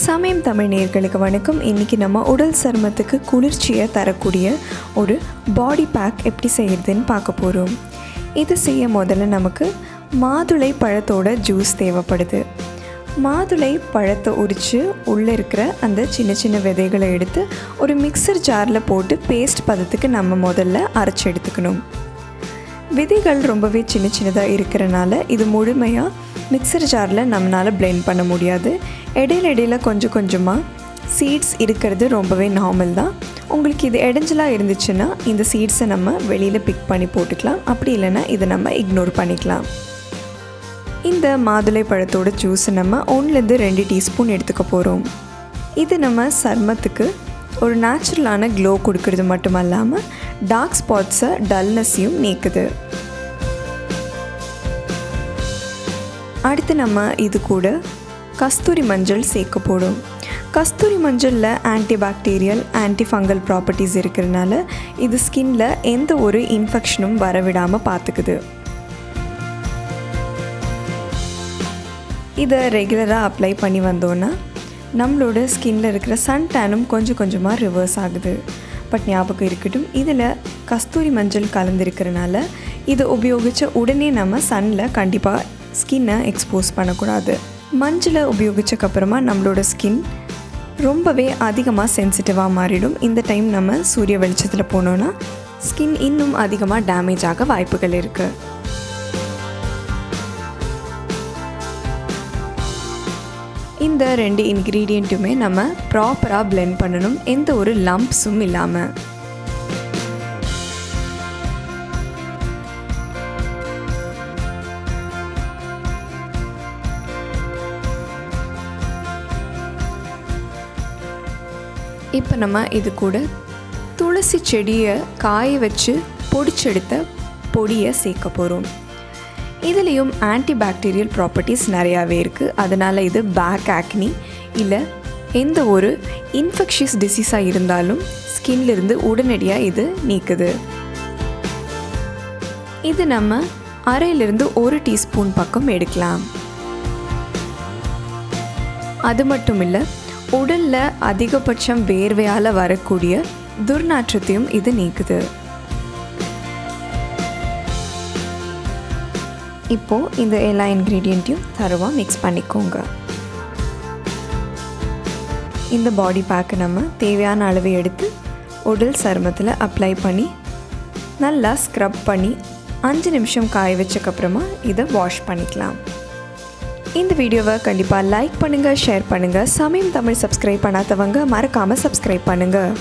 சமயம் தமிழ் நேயர்களுக்கு வணக்கம். இன்றைக்கி நம்ம உடல் சருமத்துக்கு குளிர்ச்சியை தரக்கூடிய ஒரு பாடி பேக் எப்படி செய்கிறதுன்னு பார்க்க போகிறோம். இது செய்ய முதல்ல நமக்கு மாதுளை பழத்தோட ஜூஸ் தேவைப்படுது. மாதுளை பழத்தை உரித்து உள்ளே இருக்கிற அந்த சின்ன சின்ன விதைகளை எடுத்து ஒரு மிக்சர் ஜாரில் போட்டு பேஸ்ட் பதத்துக்கு நம்ம முதல்ல அரைச்சி எடுத்துக்கணும். விதைகள் ரொம்பவே சின்ன சின்னதாக இருக்கிறனால இது முழுமையாக மிக்சர் ஜாரில் நம்மளால் பிளெண்ட் பண்ண முடியாது. இடையில கொஞ்சம் கொஞ்சமாக சீட்ஸ் இருக்கிறது ரொம்பவே நார்மல் தான். உங்களுக்கு இது இடைஞ்சலாக இருந்துச்சுன்னா இந்த சீட்ஸை நம்ம வெளியில் பிக் பண்ணி போட்டுக்கலாம். அப்படி இல்லைன்னா இதை நம்ம இக்னோர் பண்ணிக்கலாம். இந்த மாதுளை பழத்தோட ஜூஸை நம்ம 1-2 டீஸ்பூன் எடுத்துக்க போகிறோம். இது நம்ம சருமத்துக்கு ஒரு நேச்சுரலான க்ளோ கொடுக்கறது மட்டும் இல்லாமல் டார்க் ஸ்பாட்ஸை டல்னஸையும் நீக்குது. அடுத்து நம்ம இது கூட கஸ்தூரி மஞ்சள் சேர்க்க போடும். கஸ்தூரி மஞ்சளில் ஆன்டிபாக்டீரியல் ஆன்டிஃபங்கல் ப்ராப்பர்ட்டிஸ் இருக்கிறதுனால இது ஸ்கின்ல எந்த ஒரு இன்ஃபெக்ஷனும் வரவிடாமல் பார்த்துக்குது. இதை ரெகுலராக அப்ளை பண்ணி வந்தோன்னா நம்மளோட ஸ்கின்ல இருக்கிற சன் டேனும் கொஞ்சம் கொஞ்சமாக ரிவர்ஸ் ஆகுது. பட் ஞாபகம் இருக்கட்டும், இதில் கஸ்தூரி மஞ்சள் கலந்துருக்கிறனால இதை உபயோகித்த உடனே நம்ம சன்னில் கண்டிப்பாக ஸ்கின்னை எக்ஸ்போஸ் பண்ணக்கூடாது. மஞ்சளை உபயோகித்தக்கப்புறமா நம்மளோட ஸ்கின் ரொம்பவே அதிகமாக சென்சிட்டிவாக மாறிடும். இந்த டைம் நம்ம சூரிய வெளிச்சத்தில் போனோன்னா ஸ்கின் இன்னும் அதிகமாக டேமேஜ் ஆக வாய்ப்புகள் இருக்குது. இந்த 2 இன்க்ரீடியண்ட்டுமே நம்ம ப்ராப்பராக பிளெண்ட் பண்ணணும், எந்த ஒரு லம்ப்ஸும் இல்லாமல். இப்போ நம்ம இது கூட துளசி செடியை காய வச்சு பொடிச்செடுத்த பொடியை சேர்க்க போகிறோம். இதுலேயும் ஆன்டிபாக்டீரியல் ப்ராப்பர்ட்டிஸ் நிறையாவே இருக்குது. அதனால் இது பேக் ஆக்னி இல்லை எந்த ஒரு இன்ஃபெக்ஷியஸ் டிசீஸாக இருந்தாலும் ஸ்கின்லேருந்து உடனடியாக இது நீக்குது. இது நம்ம 1/2 டீஸ்பூன் பக்கம் எடுக்கலாம். அது மட்டும் இல்லை, உடலில் அதிகபட்சம் வேர்வையால் வரக்கூடிய துர்நாற்றத்தையும் இது நீக்குது. இப்போது இந்த எல்லா இன்க்ரீடியண்ட்டையும் தரவாக மிக்ஸ் பண்ணிக்கோங்க. இந்த பாடி பேக்கை நம்ம தேவையான அளவு எடுத்து உடல் சருமத்தில் அப்ளை பண்ணி நல்லா ஸ்க்ரப் பண்ணி 5 நிமிஷம் காய வச்சக்கப்புறமா இதை வாஷ் பண்ணிக்கலாம். இந்த வீடியோவை கண்டிப்பாக லைக் பண்ணுங்கள், ஷேர் பண்ணுங்கள். சமயம் தமிழ் சப்ஸ்கிரைப் பண்ணாதவங்க மறக்காமல் சப்ஸ்கிரைப் பண்ணுங்கள்.